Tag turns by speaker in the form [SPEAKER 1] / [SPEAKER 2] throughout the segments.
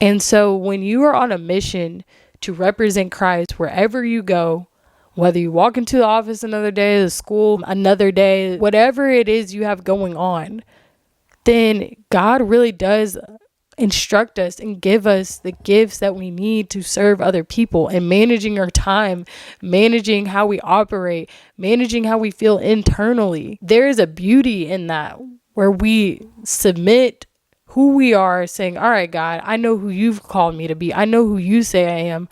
[SPEAKER 1] And so when you are on a mission to represent Christ wherever you go, whether you walk into the office another day, the school another day, whatever it is you have going on, then God really does instruct us and give us the gifts that we need to serve other people, and managing our time, managing how we operate, managing how we feel internally. There is a beauty in that where we submit who we are, saying, all right, God, I know who you've called me to be. I know who you say I am.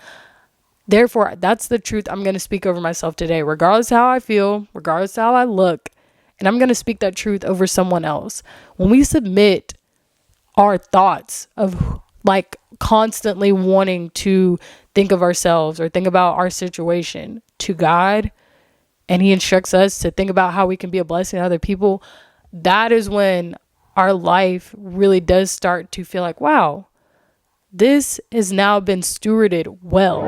[SPEAKER 1] Therefore, that's the truth I'm going to speak over myself today, regardless of how I feel, regardless of how I look. And I'm going to speak that truth over someone else. When we submit our thoughts of like constantly wanting to think of ourselves or think about our situation to God, and he instructs us to think about how we can be a blessing to other people, that is when our life really does start to feel like, wow, this has now been stewarded well.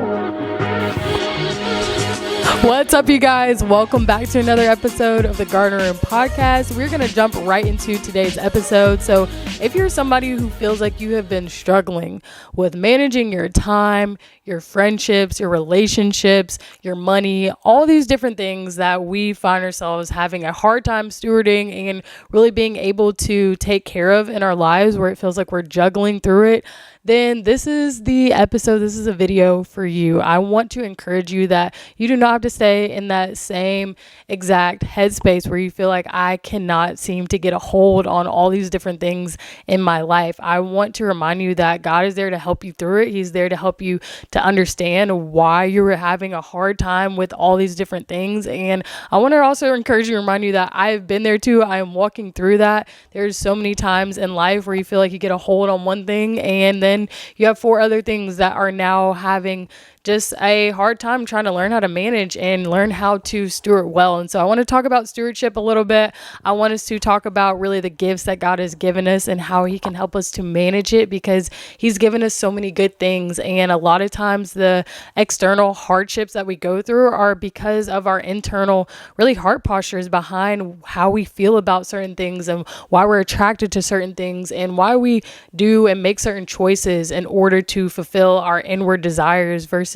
[SPEAKER 1] What's up, you guys? Welcome back to another episode of the Garden Room Podcast. We're going to jump right into today's episode. So if you're somebody who feels like you have been struggling with managing your time, your friendships, your relationships, your money, all these different things that we find ourselves having a hard time stewarding and really being able to take care of in our lives, where it feels like we're juggling through it, then this is the episode. This is a video for you. I want to encourage you that you do not have to stay in that same exact headspace where you feel like I cannot seem to get a hold on all these different things in my life. I want to remind you that God is there to help you through it. He's there to help you to understand why you were having a hard time with all these different things. And I want to also encourage you, remind you that I've been there too. I am walking through that. There's so many times in life where you feel like you get a hold on one thing, and then you have 4 other things that are now having just a hard time trying to learn how to manage and learn how to steward well. And so I want to talk about stewardship a little bit. I want us to talk about really the gifts that God has given us and how he can help us to manage it, because he's given us so many good things. And a lot of times the external hardships that we go through are because of our internal really heart postures behind how we feel about certain things and why we're attracted to certain things and why we do and make certain choices in order to fulfill our inward desires versus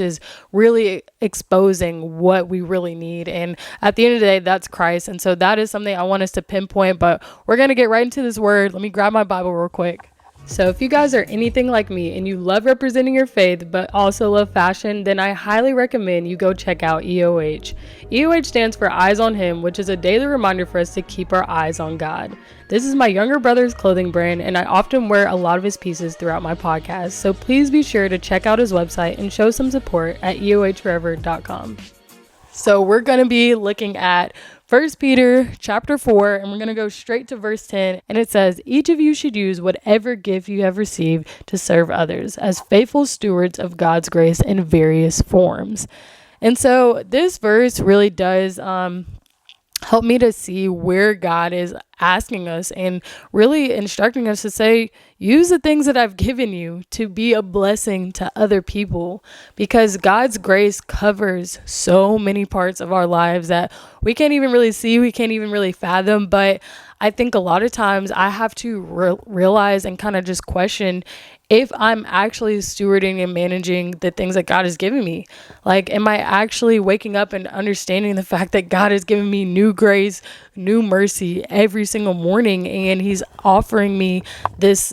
[SPEAKER 1] really exposing what we really need. And at the end of the day, that's Christ. And so that is something I want us to pinpoint, but we're going to get right into this word. Let me grab my Bible real quick. So if you guys are anything like me and you love representing your faith, but also love fashion, then I highly recommend you go check out EOH. EOH stands for Eyes on Him, which is a daily reminder for us to keep our eyes on God. This is my younger brother's clothing brand, and I often wear a lot of his pieces throughout my podcast. So please be sure to check out his website and show some support at eohforever.com. So we're going to be looking at 1 Peter chapter 4, and we're going to go straight to verse 10. And it says, each of you should use whatever gift you have received to serve others as faithful stewards of God's grace in various forms. And so this verse really does help me to see where God is asking us and really instructing us to say, use the things that I've given you to be a blessing to other people, because God's grace covers so many parts of our lives that we can't even really see, we can't even really fathom. But I think a lot of times I have to realize and kind of just question if I'm actually stewarding and managing the things that God has given me. Like, am I actually waking up and understanding the fact that God has given me new grace, new mercy every single morning, and he's offering me this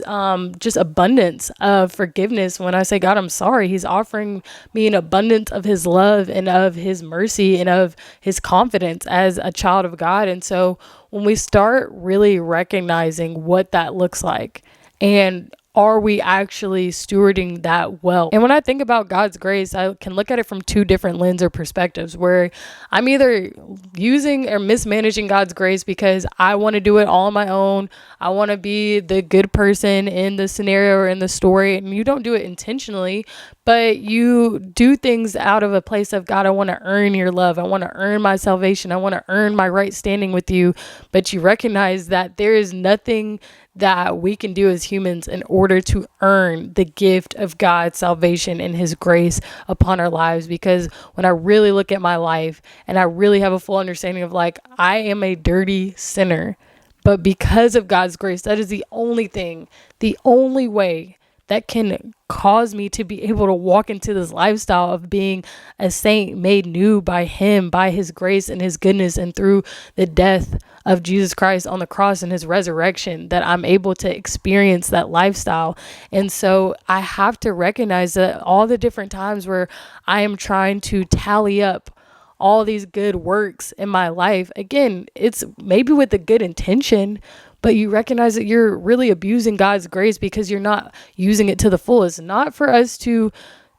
[SPEAKER 1] just abundance of forgiveness. When I say, God, I'm sorry, he's offering me an abundance of his love and of his mercy and of his confidence as a child of God. And so when we start really recognizing what that looks like, and are we actually stewarding that well? And when I think about God's grace, I can look at it from 2 different lenses or perspectives, where I'm either using or mismanaging God's grace because I want to do it all on my own. I want to be the good person in the scenario or in the story. And you don't do it intentionally, but you do things out of a place of, God, I want to earn your love. I want to earn my salvation. I want to earn my right standing with you. But you recognize that there is nothing that we can do as humans in order to earn the gift of God's salvation and his grace upon our lives. Because when I really look at my life and I really have a full understanding of, like, I am a dirty sinner, but because of God's grace, that is the only thing, the only way that can cause me to be able to walk into this lifestyle of being a saint made new by him, by his grace and his goodness, and through the death of Jesus Christ on the cross and his resurrection, that I'm able to experience that lifestyle. And so I have to recognize that all the different times where I am trying to tally up all these good works in my life, again, it's maybe with a good intention, but you recognize that you're really abusing God's grace because you're not using it to the fullest. Not for us to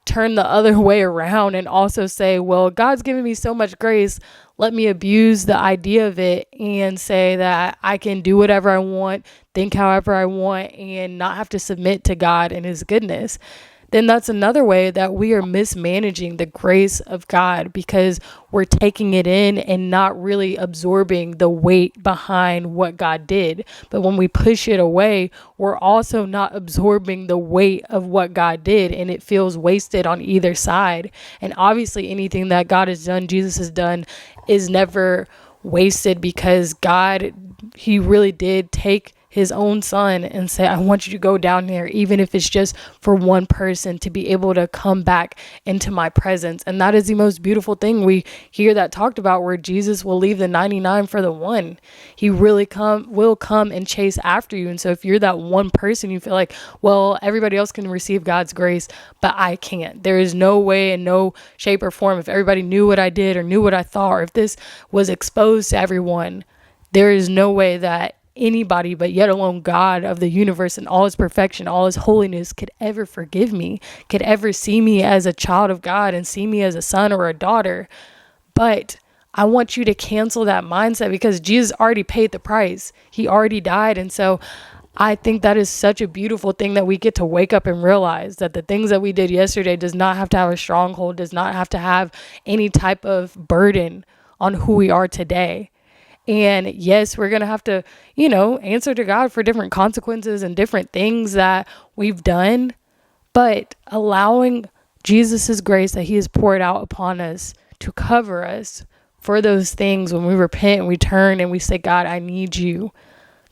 [SPEAKER 1] turn the other way around and also say, well, God's given me so much grace, let me abuse the idea of it and say that I can do whatever I want, think however I want, and not have to submit to God and his goodness. Then that's another way that we are mismanaging the grace of God, because we're taking it in and not really absorbing the weight behind what God did. But when we push it away, we're also not absorbing the weight of what God did, and it feels wasted on either side. And obviously anything that God has done, Jesus has done, is never wasted, because God, he really did take his own son and say, I want you to go down there, even if it's just for one person to be able to come back into my presence. And that is the most beautiful thing we hear that talked about, where Jesus will leave the 99 for the one. He really will come and chase after you. And so if you're that one person, you feel like, well, everybody else can receive God's grace, but I can't. There is no way, in no shape or form, if everybody knew what I did or knew what I thought, or if this was exposed to everyone, there is no way that anybody, but yet alone God of the universe and all his perfection, all his holiness, could ever forgive me, could ever see me as a child of God and see me as a son or a daughter. But I want you to cancel that mindset, because Jesus already paid the price. He already died. And so I think that is such a beautiful thing, that we get to wake up and realize that the things that we did yesterday does not have to have a stronghold, does not have to have any type of burden on who we are today. And yes, we're going to have to, answer to God for different consequences and different things that we've done, but allowing Jesus's grace that he has poured out upon us to cover us for those things when we repent and we turn and we say, God, I need you.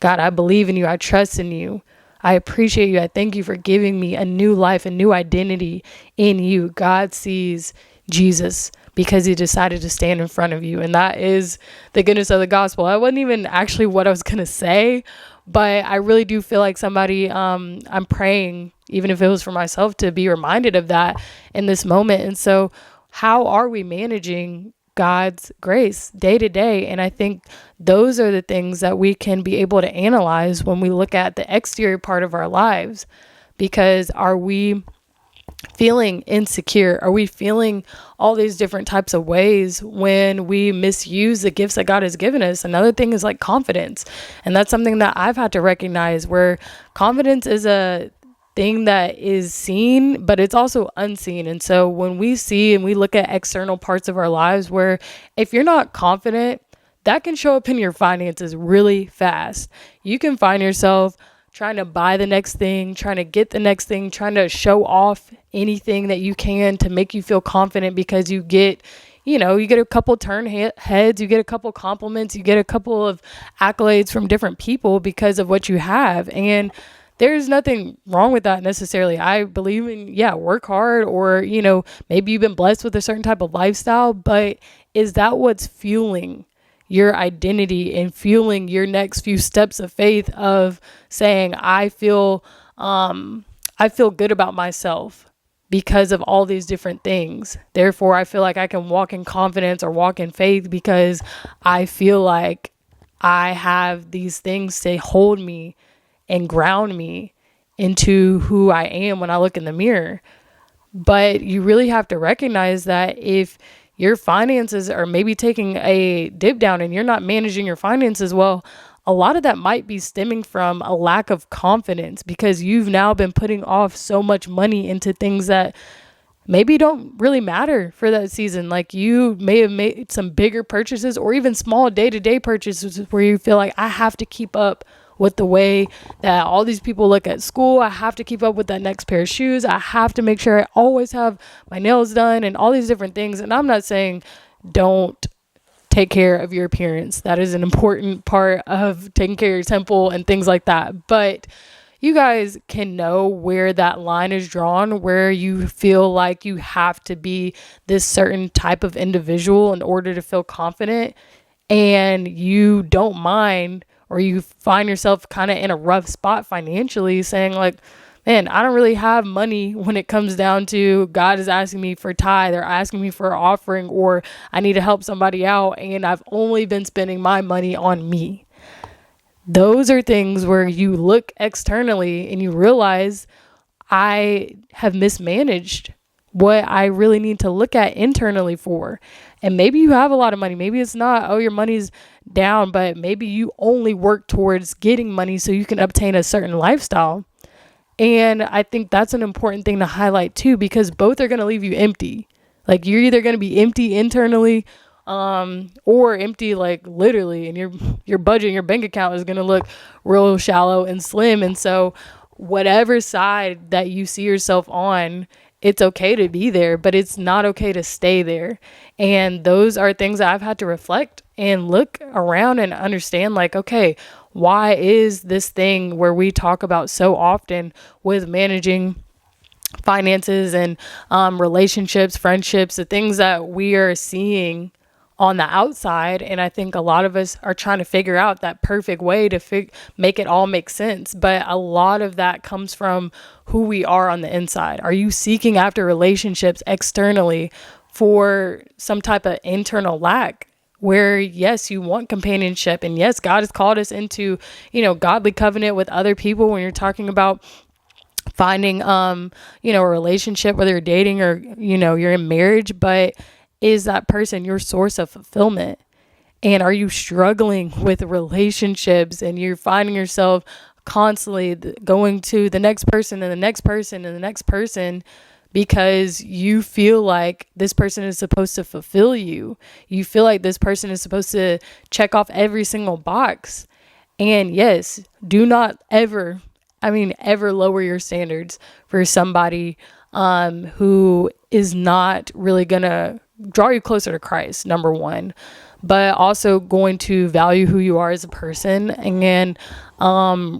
[SPEAKER 1] God, I believe in you. I trust in you. I appreciate you. I thank you for giving me a new life, a new identity in you. God sees Jesus because he decided to stand in front of you. And that is the goodness of the gospel. That wasn't even actually what I was going to say, but I really do feel like somebody, I'm praying, even if it was for myself, to be reminded of that in this moment. And so how are we managing God's grace day to day? And I think those are the things that we can be able to analyze when we look at the exterior part of our lives. Because are we feeling insecure? Are we feeling all these different types of ways when we misuse the gifts that God has given us? Another thing is like confidence. And that's something that I've had to recognize, where confidence is a thing that is seen, but it's also unseen. And so when we see and we look at external parts of our lives, where if you're not confident, that can show up in your finances really fast. You can find yourself trying to buy the next thing, trying to get the next thing, trying to show off anything that you can to make you feel confident, because you get a couple heads, you get a couple compliments, you get a couple of accolades from different people because of what you have. And there's nothing wrong with that necessarily. I believe in, work hard, or, maybe you've been blessed with a certain type of lifestyle, but is that what's fueling your identity and fueling your next few steps of faith of saying, I feel good about myself because of all these different things. Therefore, I feel like I can walk in confidence or walk in faith because I feel like I have these things to hold me and ground me into who I am when I look in the mirror. But you really have to recognize that if your finances are maybe taking a dip down and you're not managing your finances well, a lot of that might be stemming from a lack of confidence, because you've now been putting off so much money into things that maybe don't really matter for that season. Like you may have made some bigger purchases or even small day-to-day purchases where you feel like I have to keep up with the way that all these people look at school. I have to keep up with that next pair of shoes. I have to make sure I always have my nails done and all these different things. And I'm not saying don't take care of your appearance. That is an important part of taking care of your temple and things like that. But you guys can know where that line is drawn, where you feel like you have to be this certain type of individual in order to feel confident, and you don't mind, or you find yourself kind of in a rough spot financially, saying like, man, I don't really have money when it comes down to God is asking me for tithe or asking me for an offering, or I need to help somebody out, and I've only been spending my money on me. Those are things where you look externally and you realize I have mismanaged what I really need to look at internally for. And maybe you have a lot of money. Maybe it's not, oh, your money's down, but maybe you only work towards getting money so you can obtain a certain lifestyle. And I think that's an important thing to highlight too, because both are going to leave you empty. Like, you're either going to be empty internally, or empty, like literally, and your budget, your bank account is going to look real shallow and slim. And so whatever side that you see yourself on, it's okay to be there, but it's not okay to stay there. And those are things that I've had to reflect and look around and understand, like, okay, why is this thing where we talk about so often with managing finances and relationships, friendships, the things that we are seeing on the outside? And I think a lot of us are trying to figure out that perfect way to make it all make sense. But a lot of that comes from who we are on the inside. Are you seeking after relationships externally for some type of internal lack? Where, yes, you want companionship, and yes, God has called us into, godly covenant with other people when you're talking about finding, a relationship, whether you're dating or, you're in marriage. But is that person your source of fulfillment? And are you struggling with relationships and you're finding yourself constantly going to the next person and the next person and the next person because you feel like this person is supposed to fulfill you? You feel like this person is supposed to check off every single box. And yes, do not ever lower your standards for somebody who is not really going to draw you closer to Christ, number one, but also going to value who you are as a person and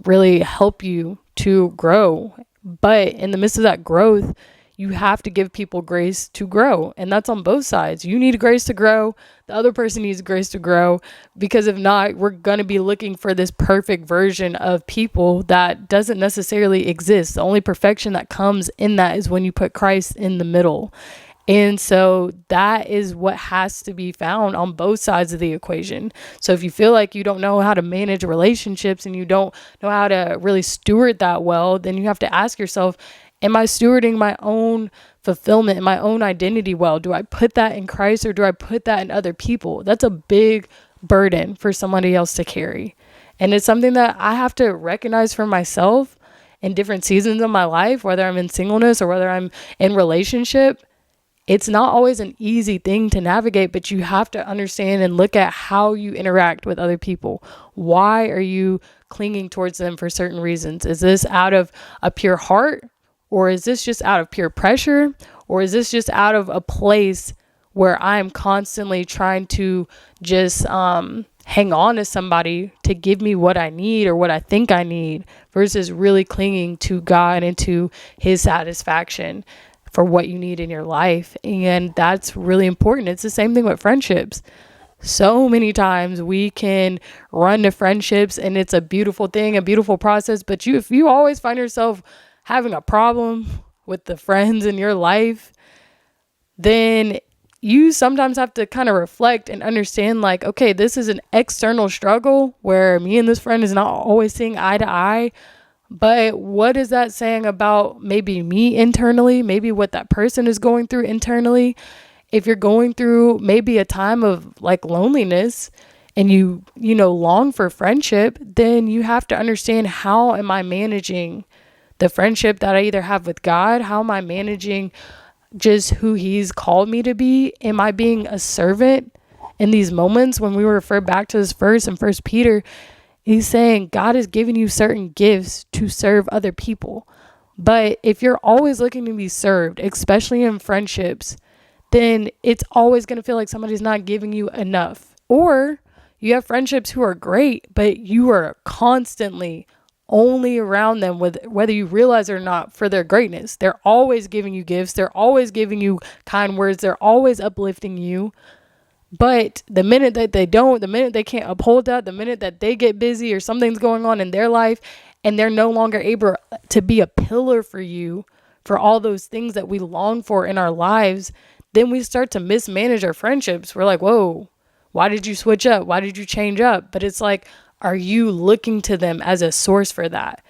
[SPEAKER 1] really help you to grow. But in the midst of that growth, you have to give people grace to grow. And that's on both sides. You need grace to grow. The other person needs grace to grow, because if not, we're going to be looking for this perfect version of people that doesn't necessarily exist. The only perfection that comes in that is when you put Christ in the middle. And so that is what has to be found on both sides of the equation. So if you feel like you don't know how to manage relationships and you don't know how to really steward that well, then you have to ask yourself, am I stewarding my own fulfillment and my own identity well? Do I put that in Christ, or do I put that in other people? That's a big burden for somebody else to carry. And it's something that I have to recognize for myself in different seasons of my life, whether I'm in singleness or whether I'm in relationship. It's not always an easy thing to navigate, but you have to understand and look at how you interact with other people. Why are you clinging towards them for certain reasons? Is this out of a pure heart? Or is this just out of pure pressure? Or is this just out of a place where I'm constantly trying to just hang on to somebody to give me what I need or what I think I need, versus really clinging to God and to his satisfaction for what you need in your life? And that's really important. It's the same thing with friendships. So many times we can run to friendships and it's a beautiful thing, a beautiful process. But if you always find yourself having a problem with the friends in your life, then you sometimes have to kind of reflect and understand, like, okay, this is an external struggle where me and this friend is not always seeing eye to eye. But what is that saying about maybe me internally, maybe what that person is going through internally? If you're going through maybe a time of like loneliness and you long for friendship, then you have to understand, how am I managing the friendship that I either have with God? How am I managing just who he's called me to be? Am I being a servant in these moments? When we refer back to this verse in 1 Peter, he's saying God has given you certain gifts to serve other people. But if you're always looking to be served, especially in friendships, then it's always going to feel like somebody's not giving you enough. Or you have friendships who are great, but you are constantly only around them, with whether you realize it or not, for their greatness. They're always giving you gifts. They're always giving you kind words. They're always uplifting you. But the minute that they don't, the minute they can't uphold that, the minute that they get busy or something's going on in their life and they're no longer able to be a pillar for you, for all those things that we long for in our lives, then we start to mismanage our friendships. We're like, whoa, why did you switch up? Why did you change up? But it's like, are you looking to them as a source for that?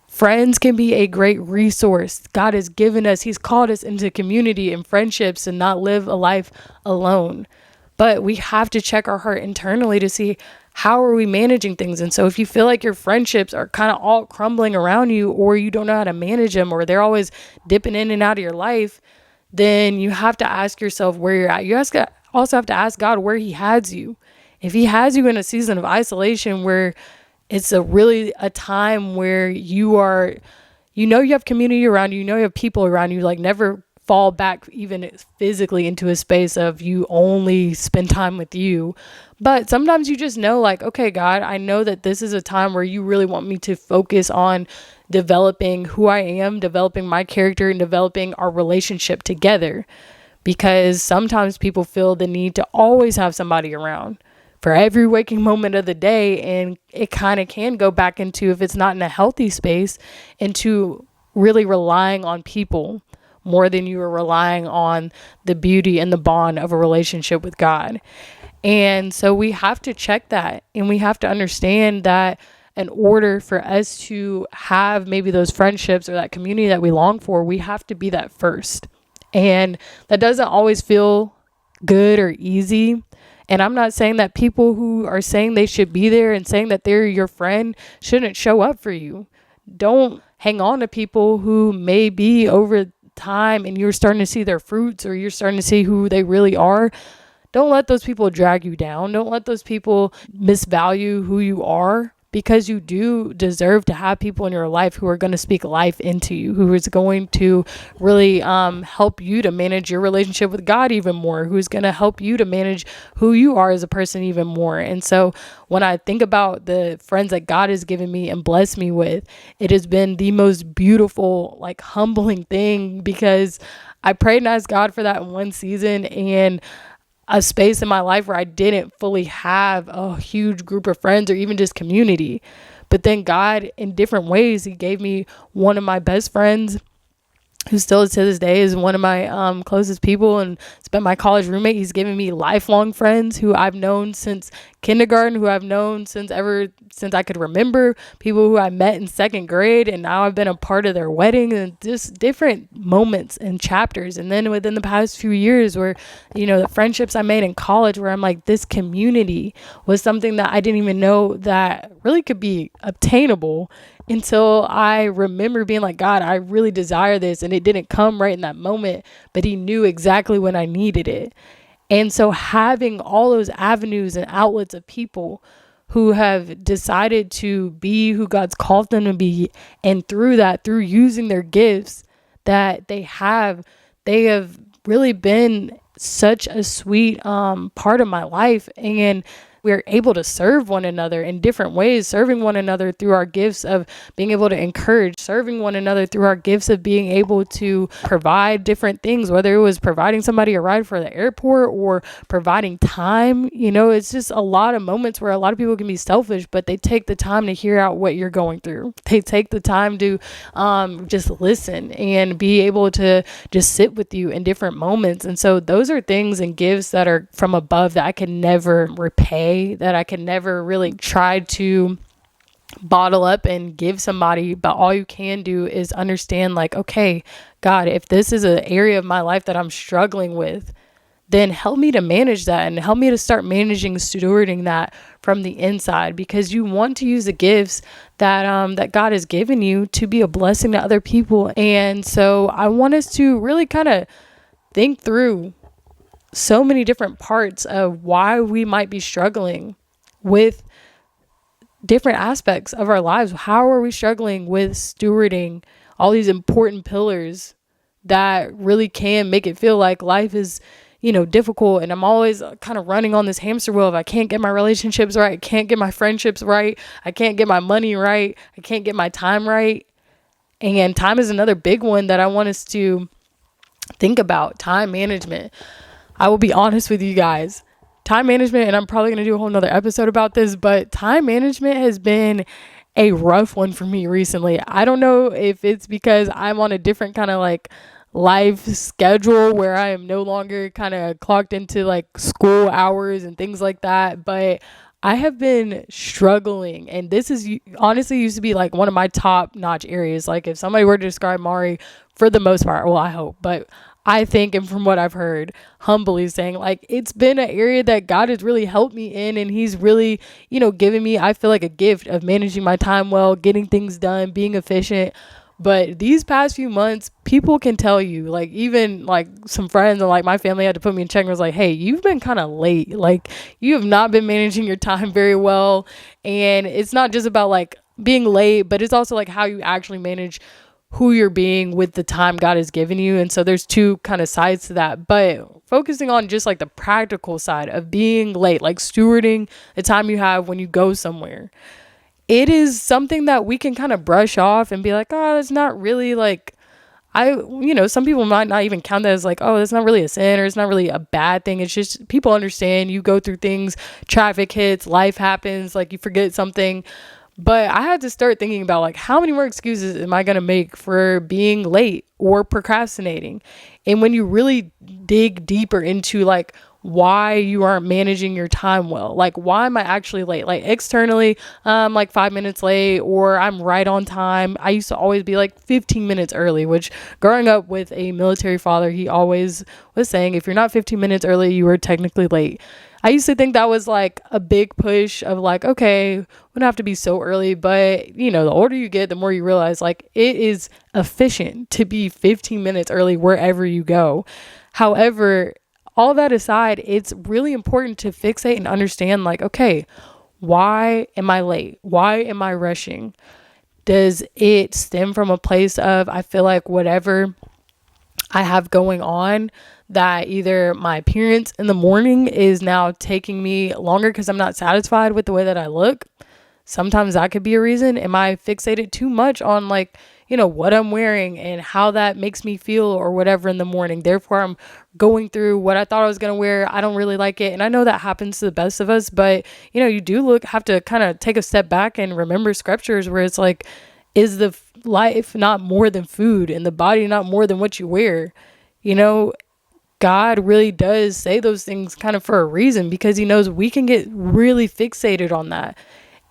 [SPEAKER 1] Friends can be a great resource. God has given us, He's called us into community and friendships and not live a life alone. But we have to check our heart internally to see, how are we managing things? And so if you feel like your friendships are kind of all crumbling around you, or you don't know how to manage them, or they're always dipping in and out of your life, then you have to ask yourself where you're at. You also have to ask God where He has you. If He has you in a season of isolation where it's really a time where you have community around you, you have people around you, like never fall back even physically into a space of you only spend time with you. But sometimes you just know, like, okay, God, I know that this is a time where you really want me to focus on developing who I am, developing my character, and developing our relationship together. Because sometimes people feel the need to always have somebody around for every waking moment of the day. And it kind of can go back into, if it's not in a healthy space, into really relying on people more than you are relying on the beauty and the bond of a relationship with God. And so we have to check that, and we have to understand that in order for us to have maybe those friendships or that community that we long for, we have to be that first. And that doesn't always feel good or easy. And I'm not saying that people who are saying they should be there and saying that they're your friend shouldn't show up for you. Don't hang on to people who may be over time and you're starting to see their fruits, or you're starting to see who they really are. Don't let those people drag you down. Don't let those people misvalue who you are, because you do deserve to have people in your life who are going to speak life into you, who is going to really help you to manage your relationship with God even more, who's going to help you to manage who you are as a person even more. And so when I think about the friends that God has given me and blessed me with, it has been the most beautiful, like, humbling thing, because I prayed and asked God for that in one season, and a space in my life where I didn't fully have a huge group of friends or even just community. But then God, in different ways, He gave me one of my best friends, who still to this day is one of my closest people, and it's been my college roommate. He's given me lifelong friends who I've known since kindergarten, who I've known since I could remember, people who I met in second grade, and now I've been a part of their wedding, and just different moments and chapters. And then within the past few years, where, the friendships I made in college, where I'm like, this community was something that I didn't even know that really could be obtainable, until I remember being like, God, I really desire this. And it didn't come right in that moment, but He knew exactly when I needed it. And so having all those avenues and outlets of people who have decided to be who God's called them to be, and through using their gifts that they have really been such a sweet part of my life. And we're able to serve one another in different ways, serving one another through our gifts of being able to encourage, serving one another through our gifts of being able to provide different things, whether it was providing somebody a ride for the airport or providing time. It's just a lot of moments where a lot of people can be selfish, but they take the time to hear out what you're going through. They take the time to just listen and be able to just sit with you in different moments. And so those are things and gifts that are from above that I can never repay, that I can never really try to bottle up and give somebody. But all you can do is understand, like, okay, God, if this is an area of my life that I'm struggling with, then help me to manage that, and help me to start managing, stewarding that from the inside, because you want to use the gifts that God has given you to be a blessing to other people. And so I want us to really kind of think through so many different parts of why we might be struggling with different aspects of our lives. How are we struggling with stewarding all these important pillars that really can make it feel like life is, difficult. And I'm always kind of running on this hamster wheel of I can't get my relationships right. I can't get my friendships right. I can't get my money right. I can't get my time right. And time is another big one that I want us to think about. Time management. I will be honest with you guys. Time management, and I'm probably going to do a whole nother episode about this, but time management has been a rough one for me recently. I don't know if it's because I'm on a different kind of like life schedule where I am no longer kind of clocked into like school hours and things like that, but I have been struggling, and this is honestly used to be like one of my top notch areas. Like if somebody were to describe Mari, for the most part, well, I hope, but I think, and from what I've heard, humbly saying like it's been an area that God has really helped me in, and he's really, given me, I feel like, a gift of managing my time well, getting things done, being efficient. But these past few months, people can tell you, like even like some friends and like my family had to put me in check and was like, hey, you've been kind of late. Like you have not been managing your time very well. And it's not just about like being late, but it's also like how you actually manage who you're being with the time God has given you. And so there's two kind of sides to that, but focusing on just like the practical side of being late, like stewarding the time you have when you go somewhere. It is something that we can kind of brush off and be like, oh, it's not really like, some people might not even count that as like, oh, that's not really a sin or it's not really a bad thing. It's just people understand you go through things, traffic hits, life happens, like you forget something. But I had to start thinking about like, how many more excuses am I going to make for being late or procrastinating? And when you really dig deeper into like why you aren't managing your time well, like why am I actually late? Like externally, like 5 minutes late, or I'm right on time. I used to always be like 15 minutes early, which growing up with a military father, he always was saying, if you're not 15 minutes early, you are technically late. I used to think that was like a big push of like, okay, we don't have to be so early. But, the older you get, the more you realize like it is efficient to be 15 minutes early wherever you go. However, all that aside, it's really important to fixate and understand like, okay, why am I late? Why am I rushing? Does it stem from a place of, I feel like whatever I have going on, that either my appearance in the morning is now taking me longer because I'm not satisfied with the way that I look? Sometimes that could be a reason. Am I fixated too much on like, what I'm wearing and how that makes me feel or whatever in the morning? Therefore, I'm going through what I thought I was going to wear. I don't really like it. And I know that happens to the best of us, but you do have to kind of take a step back and remember scriptures where it's like, is the life not more than food and the body not more than what you wear? God really does say those things kind of for a reason, because he knows we can get really fixated on that.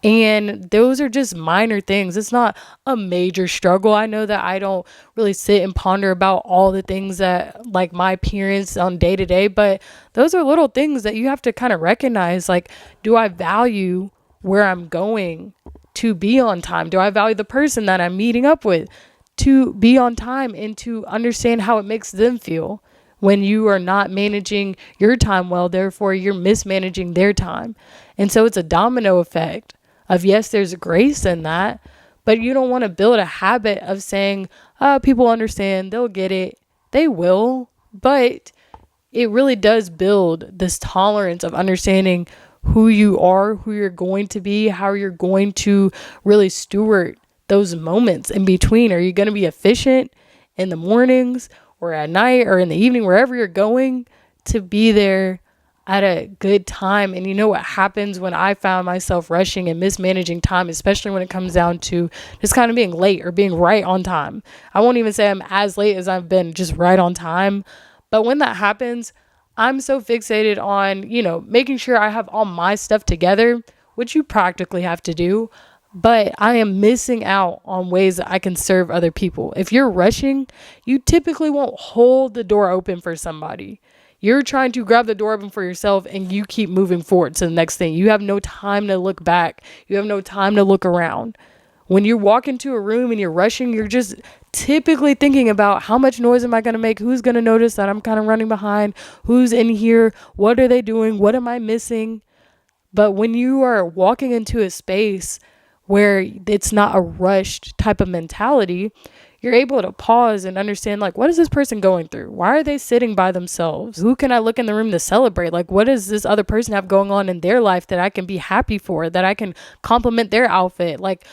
[SPEAKER 1] And those are just minor things. It's not a major struggle. I know that I don't really sit and ponder about all the things that like my appearance on day to day, but those are little things that you have to kind of recognize. Like, do I value where I'm going to be on time? Do I value the person that I'm meeting up with to be on time and to understand how it makes them feel when you are not managing your time well? Therefore, you're mismanaging their time. And so it's a domino effect of, yes, there's grace in that, but you don't want to build a habit of saying, people understand, they'll get it, they will. But it really does build this tolerance of understanding who you are, who you're going to be, how you're going to really steward those moments in between. Are you going to be efficient in the mornings or at night or in the evening, wherever you're going, to be there at a good time? And you know what happens when I found myself rushing and mismanaging time, especially when it comes down to just kind of being late or being right on time. I won't even say I'm as late as I've been, just right on time. But when that happens, I'm so fixated on, making sure I have all my stuff together, which you practically have to do. But I am missing out on ways that I can serve other people. If you're rushing, you typically won't hold the door open for somebody. You're trying to grab the door open for yourself and you keep moving forward to the next thing. You have no time to look back. You have no time to look around. When you walk into a room and you're rushing, you're just typically thinking about how much noise am I going to make? Who's going to notice that I'm kind of running behind? Who's in here? What are they doing? What am I missing? But when you are walking into a space where it's not a rushed type of mentality, you're able to pause and understand, like, what is this person going through? Why are they sitting by themselves? Who can I look in the room to celebrate? Like, what does this other person have going on in their life that I can be happy for, that I can compliment their outfit? Like,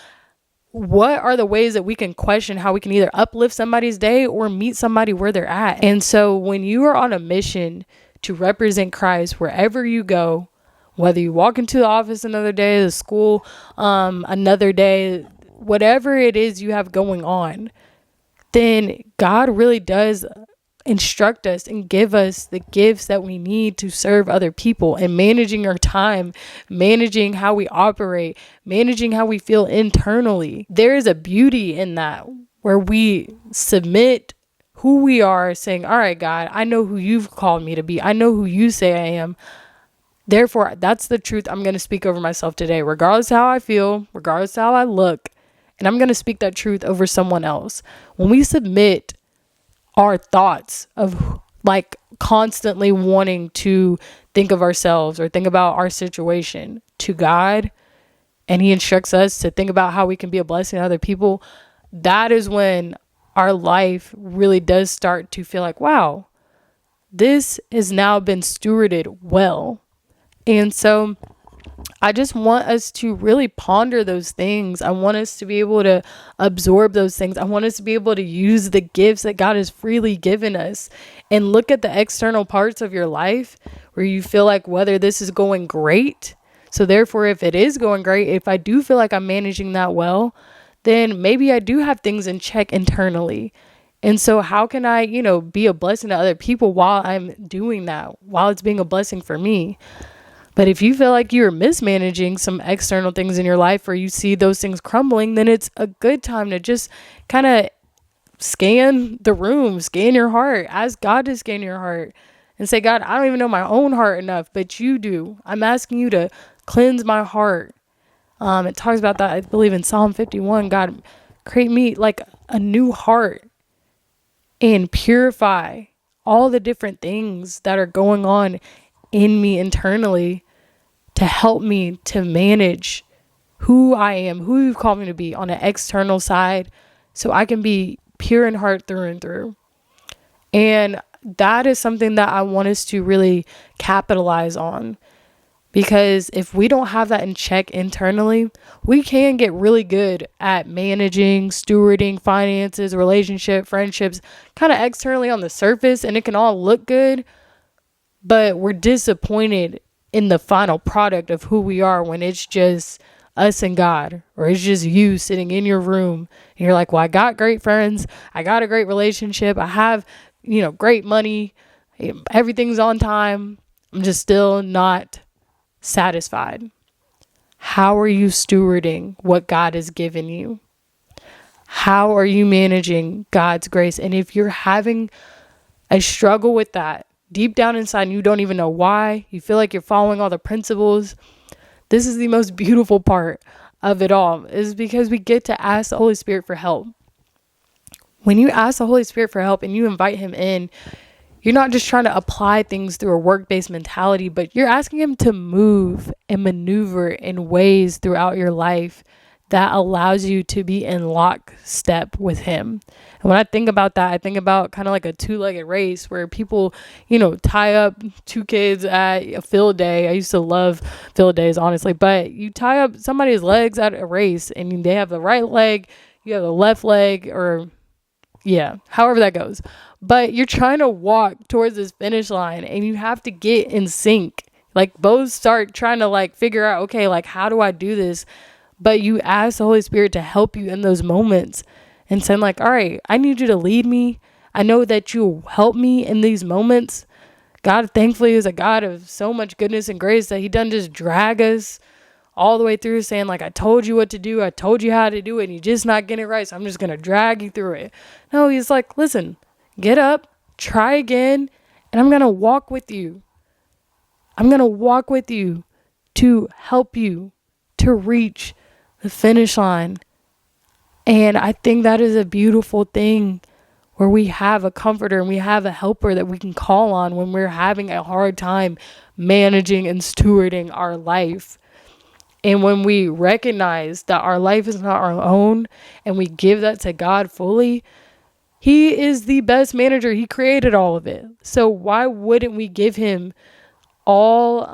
[SPEAKER 1] what are the ways that we can question how we can either uplift somebody's day or meet somebody where they're at? And so when you are on a mission to represent Christ wherever you go, whether you walk into the office another day, the school another day, whatever it is you have going on, then God really does instruct us and give us the gifts that we need to serve other people, and managing our time, managing how we operate, managing how we feel internally. There is a beauty in that, where we submit who we are, saying, all right, God, I know who you've called me to be. I know who you say I am. Therefore, that's the truth I'm going to speak over myself today, regardless of how I feel, regardless of how I look. And I'm going to speak that truth over someone else. When we submit our thoughts of like constantly wanting to think of ourselves or think about our situation to God, and he instructs us to think about how we can be a blessing to other people, that is when our life really does start to feel like, wow, this has now been stewarded well. And so I just want us to really ponder those things. I want us to be able to absorb those things. I want us to be able to use the gifts that God has freely given us, and look at the external parts of your life where you feel like whether this is going great. So therefore, if it is going great, if I do feel like I'm managing that well, then maybe I do have things in check internally. And so how can I, be a blessing to other people while I'm doing that, while it's being a blessing for me? But if you feel like you're mismanaging some external things in your life, or you see those things crumbling, then it's a good time to just kind of scan the room, scan your heart, ask God to scan your heart, and say, God, I don't even know my own heart enough, but you do. I'm asking you to cleanse my heart. It talks about that, I believe, in Psalm 51. God, create me like a new heart and purify all the different things that are going on in me internally, to help me to manage who I am, who you've called me to be on an external side, so I can be pure in heart through and through. And that is something that I want us to really capitalize on, because if we don't have that in check internally, we can get really good at managing, stewarding finances, relationship, friendships, kind of externally on the surface, and it can all look good, but we're disappointed in the final product of who we are when it's just us and God, or it's just you sitting in your room and you're like, well, I got great friends, I got a great relationship, I have, great money, everything's on time, I'm just still not satisfied. How are you stewarding what God has given you? How are you managing God's grace? And if you're having a struggle with that, deep down inside, and you don't even know why, you feel like you're following all the principles, this is the most beautiful part of it all, is because we get to ask the Holy Spirit for help. When you ask the Holy Spirit for help and you invite him in, you're not just trying to apply things through a work-based mentality, but you're asking him to move and maneuver in ways throughout your life that allows you to be in lockstep with him. And when I think about that, I think about kind of like a two-legged race where people, tie up two kids at a field day. I used to love field days, honestly, but you tie up somebody's legs at a race, and they have the right leg, you have the left leg, or however that goes. But you're trying to walk towards this finish line, and you have to get in sync. Like, both start trying to figure out, okay, how do I do this? But you ask the Holy Spirit to help you in those moments, and saying all right, I need you to lead me. I know that you'll help me in these moments. God, thankfully, is a God of so much goodness and grace that he doesn't just drag us all the way through saying I told you what to do. I told you how to do it, and you're just not getting it right, so I'm just going to drag you through it. No, he's like, listen, get up, try again, and I'm going to walk with you. I'm going to walk with you to help you to reach the finish line. And I think that is a beautiful thing, where we have a comforter and we have a helper that we can call on when we're having a hard time managing and stewarding our life. And when we recognize that our life is not our own, and we give that to God fully, He is the best manager. He created all of it. So why wouldn't we give him all,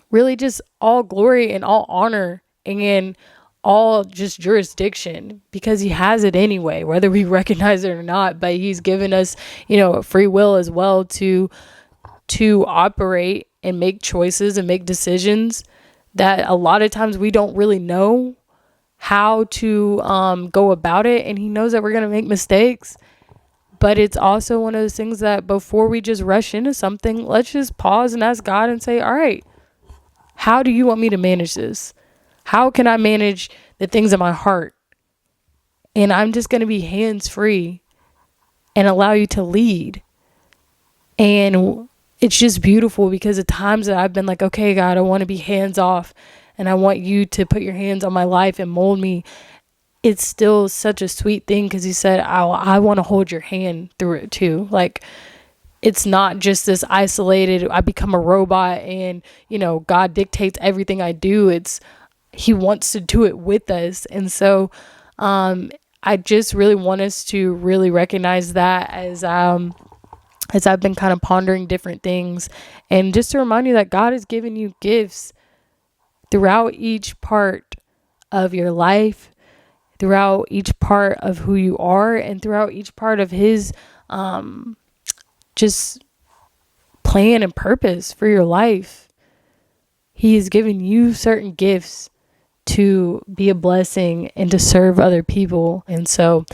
[SPEAKER 1] really just all glory and all honor and all just jurisdiction, because he has it anyway, whether we recognize it or not. But he's given us, free will as well to operate and make choices and make decisions that a lot of times we don't really know how to go about it. And he knows that we're going to make mistakes. But it's also one of those things that before we just rush into something, let's just pause and ask God and say, all right, how do you want me to manage this? How can I manage the things in my heart? And I'm just going to be hands-free and allow you to lead. And it's just beautiful, because at times that I've been like, okay, God, I want to be hands-off and I want you to put your hands on my life and mold me. It's still such a sweet thing, because he said, I want to hold your hand through it too. Like, it's not just this isolated, I become a robot and, God dictates everything I do. He wants to do it with us. And so I just really want us to really recognize that as I've been kind of pondering different things, and just to remind you that God has given you gifts throughout each part of your life, throughout each part of who you are, and throughout each part of his just plan and purpose for your life. He has given you certain gifts to be a blessing and to serve other people. And so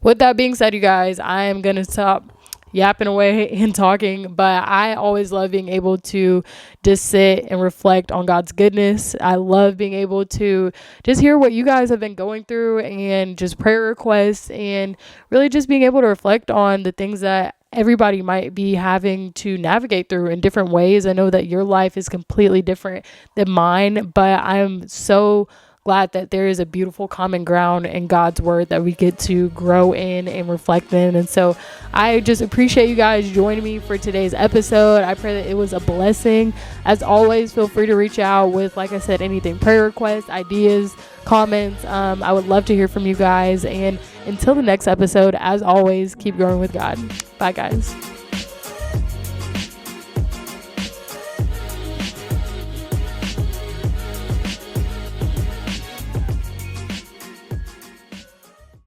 [SPEAKER 1] with that being said, you guys, I am going to stop yapping away and talking, but I always love being able to just sit and reflect on God's goodness. I love being able to just hear what you guys have been going through, and just prayer requests, and really just being able to reflect on the things that everybody might be having to navigate through in different ways. I know that your life is completely different than mine, but I'm so glad that there is a beautiful common ground in God's word that we get to grow in and reflect in. And so I just appreciate you guys joining me for today's episode. I pray that it was a blessing. As always, feel free to reach out with, like I said, anything, prayer requests, ideas, comments. I would love to hear from you guys. And until the next episode, as always, keep growing with God. Bye, guys.